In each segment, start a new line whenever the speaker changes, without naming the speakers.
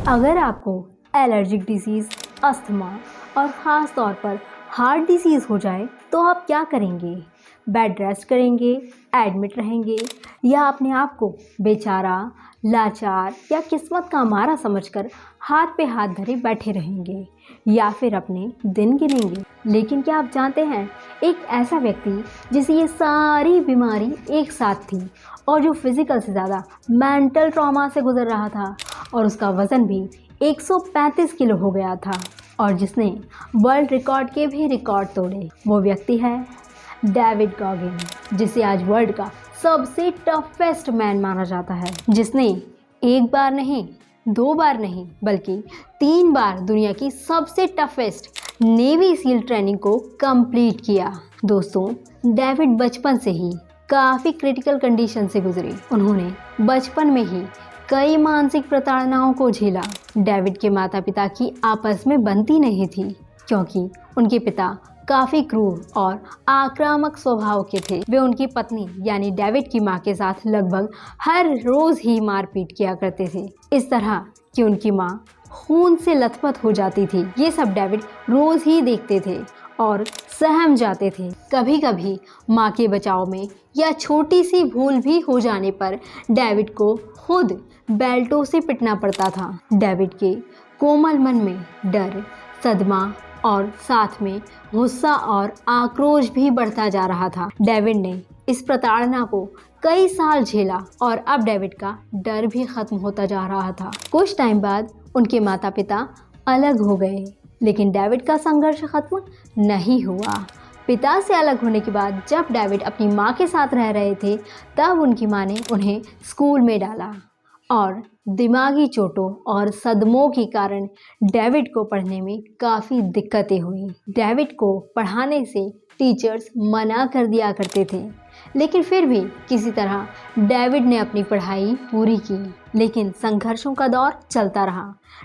अगर आपको allergic disease, asthma और ख़ास तौर पर हार्ट डिसीज़ हो जाए तो आप क्या करेंगे? बेड रेस्ट करेंगे, एडमिट रहेंगे या अपने आप को बेचारा, लाचार या किस्मत का मारा समझकर हाथ पे हाथ धरे बैठे रहेंगे या फिर अपने दिन गिनेंगे? लेकिन क्या आप जानते हैं, एक ऐसा व्यक्ति जिसे ये सारी बीमारी एक साथ थी और जो फिज़िकल से ज़्यादा मेंटल ट्रॉमा से गुजर रहा था और उसका वज़न भी 135 किलो हो गया था और जिसने वर्ल्ड रिकॉर्ड के भी रिकॉर्ड तोड़े, वो व्यक्ति है डेविड गॉगिन, जिसे आज वर्ल्ड का सबसे टफेस्ट मैन माना जाता है, जिसने एक बार नहीं, 2 बार नहीं, बल्कि 3 बार दुनिया की सबसे टफेस्ट नेवी सील ट्रेनिंग को कंप्लीट किया। दोस्तों, डेविड बचपन से ही काफ़ी क्रिटिकल कंडीशन से गुजरे। उन्होंने बचपन में ही कई मानसिक प्रताड़नाओं को झेला। डेविड के माता पिता की आपस में बनती नहीं थी क्योंकि उनके पिता काफ़ी क्रूर और आक्रामक स्वभाव के थे। वे उनकी पत्नी यानी डेविड की मां के साथ लगभग हर रोज़ ही मारपीट किया करते थे, इस तरह कि उनकी मां खून से लथपथ हो जाती थी। ये सब डेविड रोज़ ही देखते थे और सहम जाते थे। कभी कभी माँ के बचाव में या छोटी सी भूल भी हो जाने पर डेविड को खुद बेल्टों से पिटना पड़ता था। डेविड के कोमल मन में डर, सदमा और साथ में गुस्सा और आक्रोश भी बढ़ता जा रहा था। डेविड ने इस प्रताड़ना को कई साल झेला और अब डेविड का डर भी खत्म होता जा रहा था। कुछ टाइम बाद उनके माता पिता अलग हो गए, लेकिन डेविड का संघर्ष खत्म नहीं हुआ। पिता से अलग होने के बाद जब डेविड अपनी माँ के साथ रह रहे थे, तब उनकी माँ ने उन्हें स्कूल में डाला और दिमागी चोटों और सदमों के कारण डेविड को पढ़ने में काफ़ी दिक्कतें हुई। डेविड को पढ़ाने से टीचर्स मना कर दिया करते थे, लेकिन फिर भी किसी तरह डेविड ने अपनी पढ़ाई पूरी की। लेकिन संघर्षों का दौर चलता रहा।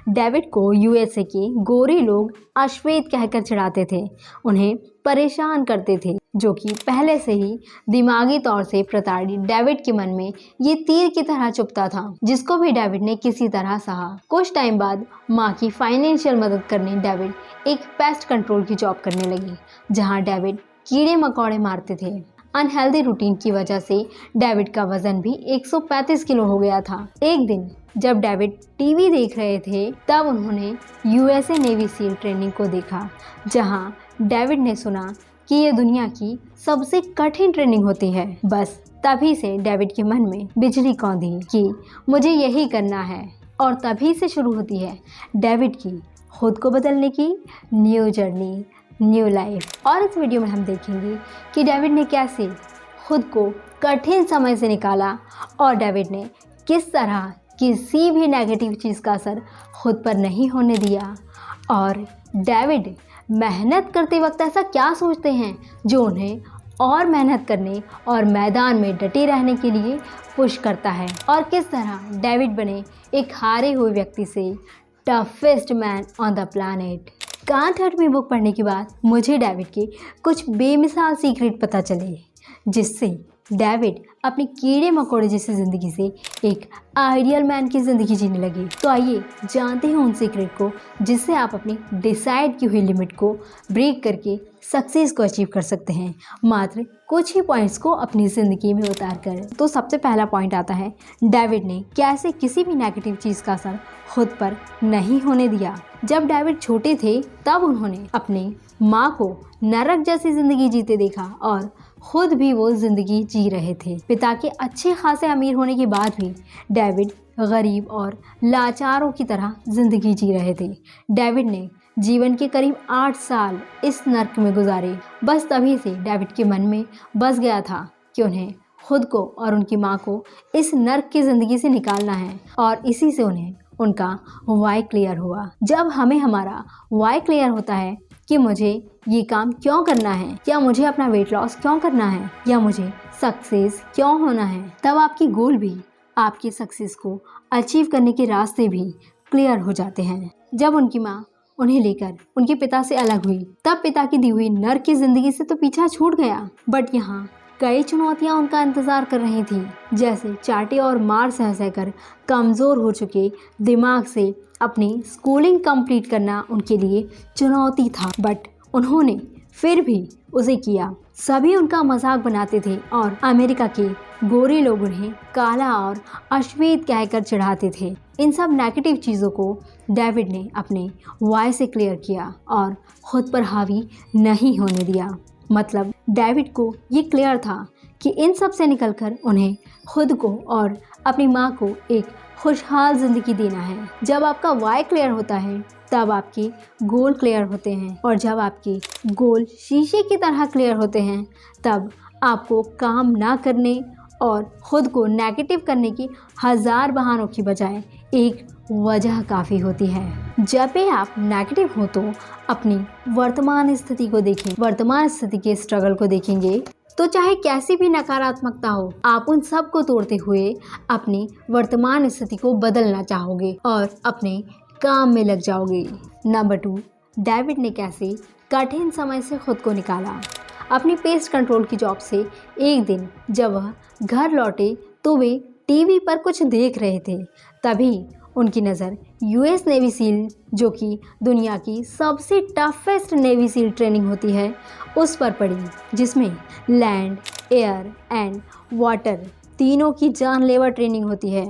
डेविड को यूएसए के गोरे लोग अश्वेत कहकर चिढ़ाते थे, उन्हें परेशान करते थे, जो कि पहले से ही दिमागी तौर से प्रताड़ित डेविड के मन में ये तीर की तरह चुभता था, जिसको भी डेविड ने किसी तरह सहा। कुछ टाइम बाद माँ की फाइनेंशियल मदद करने डेविड एक पेस्ट कंट्रोल की जॉब करने लगी, जहाँ डेविड कीड़े मकोड़े मारते थे। अनहेल्दी रूटीन की वजह से डेविड का वजन भी 135 किलो हो गया था। एक दिन जब डेविड टीवी देख रहे थे, तब उन्होंने यूएसए नेवी सील ट्रेनिंग को देखा, जहां डेविड ने सुना कि ये दुनिया की सबसे कठिन ट्रेनिंग होती है। बस तभी से डेविड के मन में बिजली कौंधी कि मुझे यही करना है, और तभी से शुरू होती है डेविड की खुद को बदलने की न्यू जर्नी, न्यू लाइफ। और इस वीडियो में हम देखेंगे कि डेविड ने कैसे खुद को कठिन समय से निकाला और डेविड ने किस तरह किसी भी नेगेटिव चीज़ का असर खुद पर नहीं होने दिया, और डेविड मेहनत करते वक्त ऐसा क्या सोचते हैं जो उन्हें और मेहनत करने और मैदान में डटे रहने के लिए पुश करता है, और किस तरह डेविड बने एक हारे हुए व्यक्ति से toughest man on the planet. Can't hurt me book पढ़ने के बाद मुझे डेविड के कुछ बेमिसाल सीक्रेट पता चले, जिससे डेविड अपनी कीड़े मकोड़े जैसी ज़िंदगी से एक आइडियल मैन की ज़िंदगी जीने लगे। तो आइए जानते हैं उन सीक्रेट को, जिससे आप अपनी डिसाइड की हुई लिमिट को ब्रेक करके सक्सेस को अचीव कर सकते हैं, मात्र कुछ ही पॉइंट्स को अपनी ज़िंदगी में उतार कर। तो सबसे पहला पॉइंट आता है, डेविड ने कैसे किसी भी नेगेटिव चीज़ का असर खुद पर नहीं होने दिया। जब डेविड छोटे थे, तब उन्होंने अपनी माँ को नरक जैसी ज़िंदगी जीते देखा और खुद भी वो ज़िंदगी जी रहे थे। पिता के अच्छे खासे अमीर होने के बाद भी डेविड गरीब और लाचारों की तरह ज़िंदगी जी रहे थे। डेविड ने जीवन के करीब 8 साल इस नर्क में गुजारे। बस तभी से डेविड के मन में बस गया था कि उन्हें खुद को और उनकी माँ को इस नर्क की ज़िंदगी से निकालना है, और इसी से उन्हें उनका वाई क्लियर हुआ। जब हमें हमारा वाई क्लियर होता है कि मुझे ये काम क्यों करना है, या मुझे अपना वेट लॉस क्यों करना है, या मुझे सक्सेस क्यों होना है, तब आपकी गोल भी, आपकी सक्सेस को अचीव करने के रास्ते भी क्लियर हो जाते हैं। जब उनकी माँ उन्हें लेकर उनके पिता से अलग हुई, तब पिता की दी हुई नर्क की जिंदगी से तो पीछा छूट गया, बट यहाँ कई चुनौतियां उनका इंतजार कर रही थी, जैसे चाटे और मार सह सहकर कमजोर हो चुके दिमाग से अपनी स्कूलिंग कंप्लीट करना उनके लिए चुनौती था। बट उन्होंने फिर भी उसे किया। सभी उनका मजाक बनाते थे और अमेरिका के गोरे लोग उन्हें काला और अश्वेत कहकर चिढ़ाते थे। इन सब नेगेटिव चीज़ों को डेविड ने अपने वाई से क्लियर किया और खुद पर हावी नहीं होने दिया। मतलब डेविड को ये क्लियर था कि इन सब से निकलकर उन्हें खुद को और अपनी माँ को एक खुशहाल जिंदगी देना है। जब आपका वाई क्लियर होता है तब आपके गोल क्लियर होते हैं, और जब आपके गोल शीशे की तरह क्लियर होते हैं तब आपको काम ना करने और खुद को नेगेटिव करने की 1000 बहानों की बजाय एक वजह काफ़ी होती है। जब भी आप नेगेटिव हो तो अपनी वर्तमान स्थिति को देखें। वर्तमान स्थिति के स्ट्रगल को देखेंगे तो चाहे कैसी भी नकारात्मकता हो, आप उन सब को तोड़ते हुए अपनी वर्तमान स्थिति को बदलना चाहोगे और अपने काम में लग जाओगे। नंबर 2, डेविड ने कैसे कठिन समय से खुद को निकाला। अपनी पेस्ट कंट्रोल की जॉब से एक दिन जब वह घर लौटे तो वे टीवी पर कुछ देख रहे थे। तभी उनकी नज़र यूएस नेवी सील, जो कि दुनिया की सबसे टफेस्ट नेवी सील ट्रेनिंग होती है, उस पर पड़ी, जिसमें लैंड, एयर एंड वाटर तीनों की जानलेवा ट्रेनिंग होती है।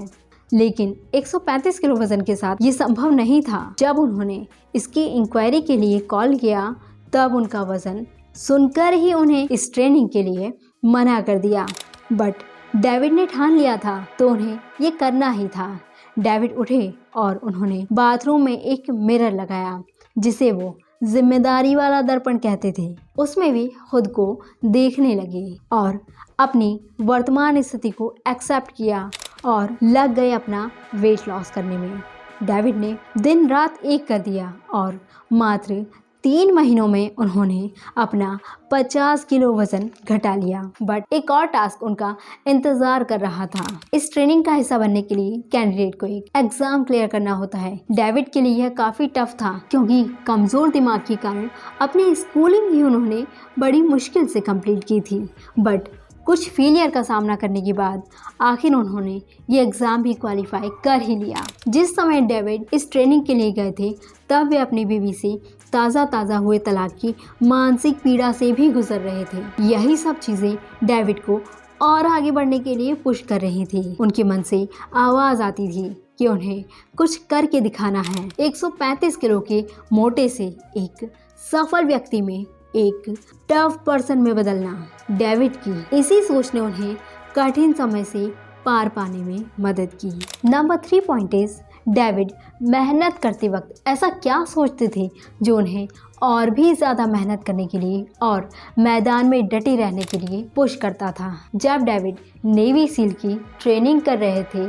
लेकिन 135 किलो वजन के साथ ये संभव नहीं था। जब उन्होंने इसकी इंक्वायरी के लिए कॉल किया तब उनका वजन सुनकर ही उन्हें इस ट्रेनिंग के लिए मना कर दिया। बट डेविड ने ठान लिया था तो उन्हें ये करना ही था। डेविड उठे और उन्होंने बाथरूम में एक मिरर लगाया, जिसे वो जिम्मेदारी वाला दर्पण कहते थे। उसमें भी खुद को देखने लगे और अपनी वर्तमान स्थिति को एक्सेप्ट किया और लग गए अपना वेट लॉस करने में। डेविड ने दिन रात एक कर दिया और मात्र 3 महीनों में उन्होंने अपना 50 किलो वजन घटा लिया। बट एक और टास्क उनका इंतजार कर रहा था। इस ट्रेनिंग का हिस्सा बनने के लिए कैंडिडेट को एक एग्जाम क्लियर करना होता है। डेविड के लिए यह काफी टफ था, क्योंकि कमजोर दिमाग के कारण अपनी स्कूलिंग भी उन्होंने बड़ी मुश्किल से कंप्लीट की थी। बट कुछ फेलियर का सामना करने के बाद आखिर उन्होंने ये एग्ज़ाम भी क्वालिफाई कर ही लिया। जिस समय डेविड इस ट्रेनिंग के लिए गए थे तब वे अपनी बीवी से ताज़ा हुए तलाक की मानसिक पीड़ा से भी गुजर रहे थे। यही सब चीज़ें डेविड को और आगे बढ़ने के लिए पुश कर रही थी। उनके मन से आवाज़ आती थी कि उन्हें कुछ करके दिखाना है। 135 किलो के मोटे से एक सफल व्यक्ति में एक टफ पर्सन में बदलना। डेविड की इसी सोच ने उन्हें कठिन समय से पार पाने में मदद की। नंबर 3 पॉइंट इज, डेविड मेहनत करते वक्त ऐसा क्या सोचते थे जो उन्हें और भी ज़्यादा मेहनत करने के लिए और मैदान में डटे रहने के लिए पुश करता था। जब डेविड नेवी सील की ट्रेनिंग कर रहे थे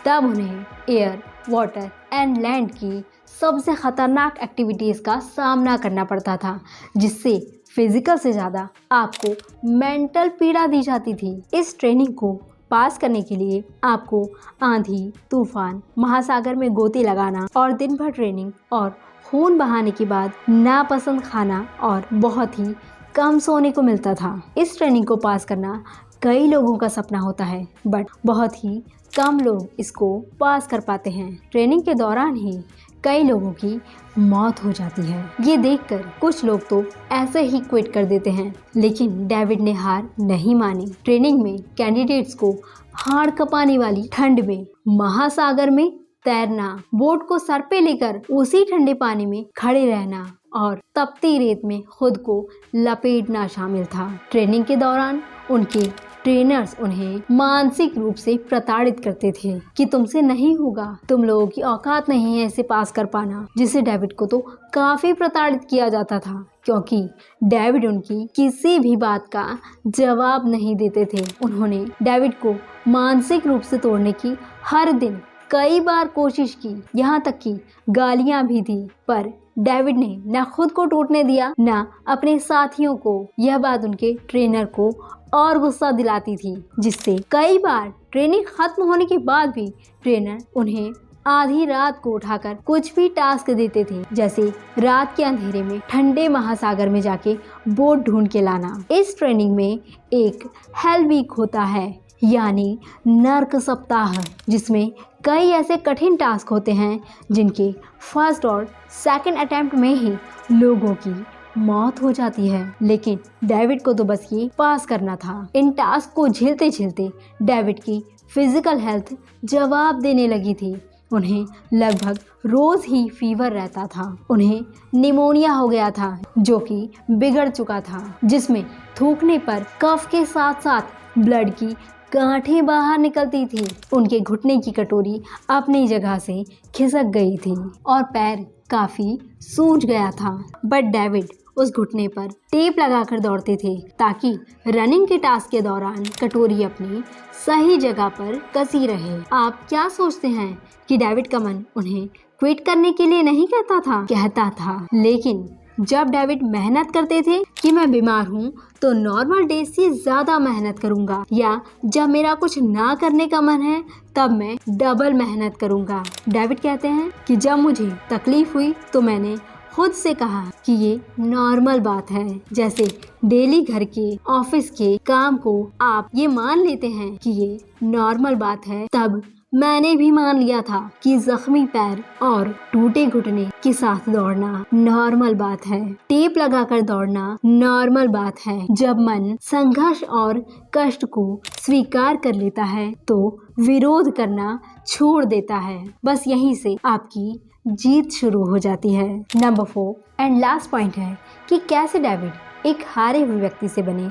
तब उन्हें एयर, वाटर एंड लैंड की सबसे खतरनाक एक्टिविटीज़ का सामना करना पड़ता था, जिससे फिजिकल से ज़्यादा आपको मेंटल पीड़ा दी जाती थी। इस ट्रेनिंग को पास करने के लिए आपको आंधी, तूफान, महासागर में गोते लगाना और दिन भर ट्रेनिंग और खून बहाने के बाद नापसंद खाना और बहुत ही कम सोने को मिलता था। इस ट्रेनिंग को पास करना कई लोगों का सपना होता है, बट बहुत ही कम लोग इसको पास कर पाते हैं। ट्रेनिंग के दौरान ही कई लोगों की मौत हो जाती है। ये देखकर कुछ लोग तो ऐसे ही क्विट कर देते हैं, लेकिन डेविड ने हार नहीं मानी। ट्रेनिंग में कैंडिडेट्स को हाड़ कपाने वाली ठंड में महासागर में तैरना, बोट को सर पे लेकर उसी ठंडे पानी में खड़े रहना और तपती रेत में खुद को लपेटना शामिल था। ट्रेनिंग के दौरान उनके ट्रेनर्स उन्हें मानसिक रूप से प्रताड़ित करते थे कि तुमसे नहीं होगा, तुम लोगों की औकात नहीं है इसे पास कर पाना, जिससे डेविड को तो काफी प्रताड़ित किया जाता था, क्योंकि डेविड उनकी किसी भी बात का जवाब नहीं देते थे। उन्होंने डेविड को मानसिक रूप से तोड़ने की हर दिन कई बार कोशिश की, यहाँ तक कि गालियां भी दी, पर डेविड ने न खुद को टूटने दिया न अपने साथियों को। यह बात उनके ट्रेनर को और गुस्सा दिलाती थी, जिससे कई बार ट्रेनिंग खत्म होने के बाद भी ट्रेनर उन्हें आधी रात को उठाकर कुछ भी टास्क देते थे, जैसे रात के अंधेरे में ठंडे महासागर में जाके बोट ढूंढ के लाना। इस ट्रेनिंग में एक हेल वीक होता है, यानी नर्क सप्ताह, जिसमें कई ऐसे कठिन टास्क होते हैं जिनके फर्स्ट और सेकंड अटेम्प्ट में ही लोगों की मौत हो जाती है। लेकिन डेविड को तो बस ये पास करना था। इन टास्क को झेलते झेलते डेविड की फिजिकल हेल्थ जवाब देने लगी थी। उन्हें लगभग रोज ही फीवर रहता था। उन्हें निमोनिया हो गया था, जो कि बिगड़ चुका था, जिसमें थूकने पर कफ के साथ साथ ब्लड की गांठें बाहर निकलती थी। उनके घुटने की कटोरी अपनी जगह से खिसक गई थी और पैर काफी सूज गया था। बट डेविड उस घुटने पर टेप लगाकर दौड़ते थे ताकि रनिंग के टास्क के दौरान कटोरी अपनी सही जगह पर कसी रहे। आप क्या सोचते हैं कि डेविड का मन उन्हें क्विट करने के लिए नहीं कहता था, लेकिन जब डेविड मेहनत करते थे कि मैं बीमार हूँ तो नॉर्मल डेज से ज्यादा मेहनत करूँगा, या जब मेरा कुछ ना करने का मन है तब मैं डबल मेहनत करूँगा। डेविड कहते हैं कि जब मुझे तकलीफ हुई तो मैंने खुद से कहा कि ये नॉर्मल बात है। जैसे डेली घर के, ऑफिस के काम को आप ये मान लेते हैं कि ये नॉर्मल बात है, तब मैंने भी मान लिया था कि जख्मी पैर और टूटे घुटने के साथ दौड़ना नॉर्मल बात है। टेप लगाकर दौड़ना नॉर्मल बात है। जब मन संघर्ष और कष्ट को स्वीकार कर लेता है तो विरोध करना छोड़ देता है। बस यहीं से आपकी जीत शुरू हो जाती है। नंबर 4 एंड लास्ट पॉइंट है कि कैसे डेविड एक हारे हुए व्यक्ति से बने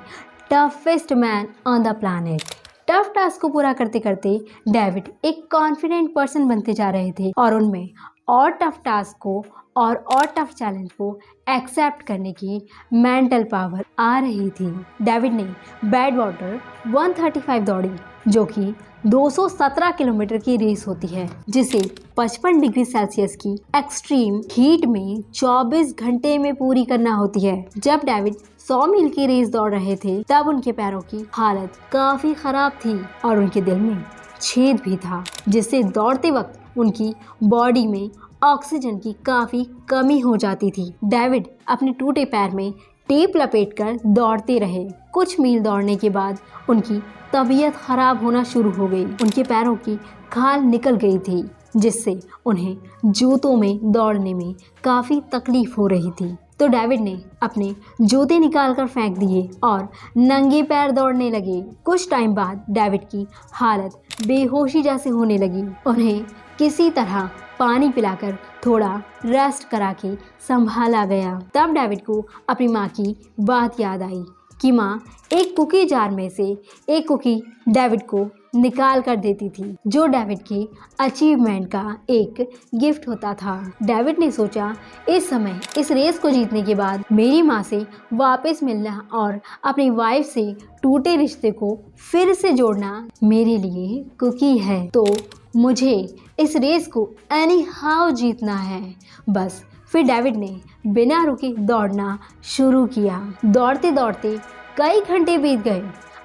toughest man on the planet. Tough task को पूरा करते करते डेविड एक कॉन्फिडेंट पर्सन बनते जा रहे थे और उनमें और टफ टास्क को और टफ चैलेंज को एक्सेप्ट करने की मेंटल पावर आ रही थी। डेविड ने बैड वाटर 135 दौड़ी, जो कि 217 किलोमीटर की रेस होती है, जिसे 55 डिग्री सेल्सियस की एक्सट्रीम हीट में 24 घंटे में पूरी करना होती है। जब डेविड 100 मील की रेस दौड़ रहे थे तब उनके पैरों की हालत काफी खराब थी और उनके दिल में छेद भी था, जिससे दौड़ते वक्त उनकी बॉडी में ऑक्सीजन की काफी कमी हो जाती थी। डेविड अपने टूटे पैर में टेप लपेटकर दौड़ते रहे। कुछ मील दौड़ने के बाद उनकी तबीयत खराब होना शुरू हो गई। उनके पैरों की खाल निकल गई थी, जिससे उन्हें जूतों में दौड़ने में काफी तकलीफ हो रही थी। तो डेविड ने अपने जूते निकालकर फेंक दिए और नंगे पैर दौड़ने लगे। कुछ टाइम बाद डेविड की हालत बेहोशी जैसे होने लगी। उन्हें किसी तरह पानी पिलाकर थोड़ा रेस्ट करा के संभाला गया। तब डेविड को अपनी माँ की बात याद आई कि माँ एक कुकी जार में से एक कुकी डेविड को निकाल कर देती थी, जो डेविड के अचीवमेंट का एक गिफ्ट होता था। डेविड ने सोचा, इस समय इस रेस को जीतने के बाद मेरी माँ से वापस मिलना और अपनी वाइफ से टूटे रिश्ते को फिर से जोड़ना मेरे लिए कुकी है, तो मुझे इस रेस को एनी हाउ जीतना है। बस फिर डेविड ने बिना रुके दौड़ना शुरू किया। दौड़ते दौड़ते कई घंटे बीत गए।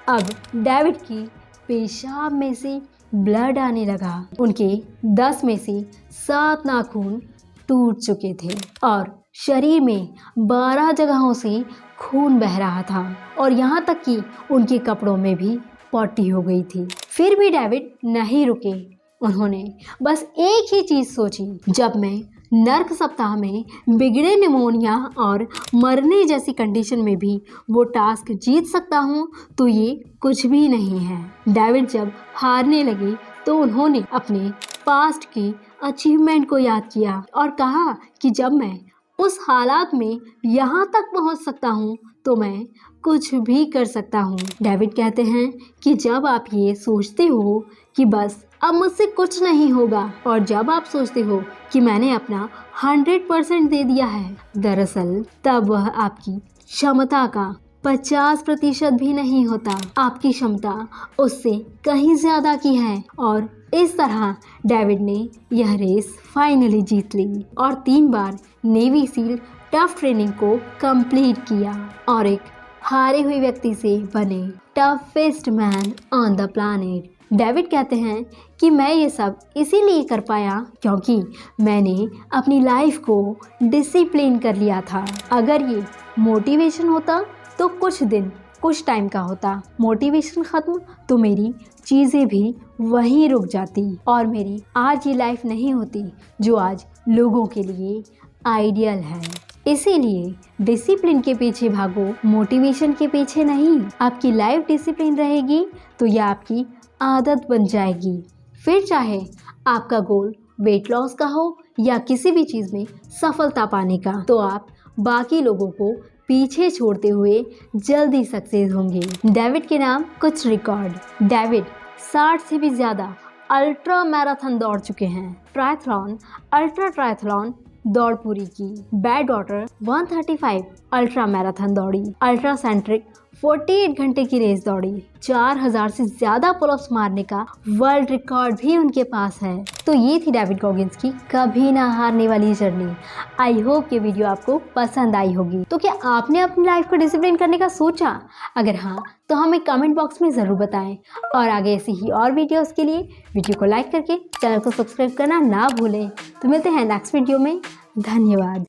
अब डेविड की पेशाब में से ब्लड आने लगा। उनके 10 में से 7 नाखून टूट चुके थे और शरीर में 12 जगहों से खून बह रहा था और यहाँ तक कि उनके कपड़ों में भी पॉटी हो गई थी। फिर भी डेविड नहीं रुके। उन्होंने बस एक ही चीज सोची, जब मैं नर्क सप्ताह में बिगड़े निमोनिया और मरने जैसी कंडीशन में भी वो टास्क जीत सकता हूँ तो ये कुछ भी नहीं है। डेविड जब हारने लगे तो उन्होंने अपने पास्ट की अचीवमेंट को याद किया और कहा कि जब मैं उस हालात में यहाँ तक पहुँच सकता हूँ तो मैं कुछ भी कर सकता हूँ। डेविड कहते हैं कि जब आप ये सोचते हो कि बस अब मुझसे कुछ नहीं होगा और जब आप सोचते हो कि मैंने अपना 100% दे दिया है, दरअसल तब वह आपकी क्षमता का 50% भी नहीं होता। आपकी क्षमता उससे कहीं ज्यादा की है। और इस तरह डेविड ने यह रेस फाइनली जीत ली और 3 बार नेवी सील टफ ट्रेनिंग को कंप्लीट किया और एक हारे हुए व्यक्ति से बने toughest man on the planet. David कहते हैं कि मैं ये सब इसीलिए कर पाया क्योंकि मैंने अपनी लाइफ को डिसिप्लिन कर लिया था। अगर ये मोटिवेशन होता तो कुछ टाइम का होता, मोटिवेशन ख़त्म तो मेरी चीज़ें भी वहीं रुक जाती और मेरी आज ये लाइफ नहीं होती जो आज लोगों के लिए आइडियल है। इसीलिए डिसिप्लिन के पीछे भागो, मोटिवेशन के पीछे नहीं। आपकी लाइफ डिसिप्लिन रहेगी तो यह आपकी आदत बन जाएगी। फिर चाहे आपका गोल वेट लॉस का हो या किसी भी चीज़ में सफलता पाने का, तो आप बाकी लोगों को पीछे छोड़ते हुए जल्दी सक्सेस होंगे। डेविड के नाम कुछ रिकॉर्ड। डेविड 60 से भी ज़्यादा अल्ट्रा मैराथन दौड़ चुके हैं। ट्रायथलॉन, अल्ट्रा ट्रायथलॉन दौड़ पूरी की। बैड डॉटर 135 अल्ट्रा मैराथन दौड़ी। अल्ट्रा सेंट्रिक 48 घंटे की रेस दौड़ी। 4000 से ज़्यादा पुलअप्स मारने का वर्ल्ड रिकॉर्ड भी उनके पास है। तो ये थी डेविड गॉगिंस की कभी ना हारने वाली जर्नी। आई होप ये वीडियो आपको पसंद आई होगी। तो क्या आपने अपनी लाइफ को डिसिप्लिन करने का सोचा? अगर हाँ तो हमें कमेंट बॉक्स में ज़रूर बताएं और आगे ऐसी ही और वीडियोस के लिए वीडियो को लाइक करके चैनल को सब्सक्राइब करना ना भूलें। तो मिलते हैं नेक्स्ट वीडियो में। धन्यवाद।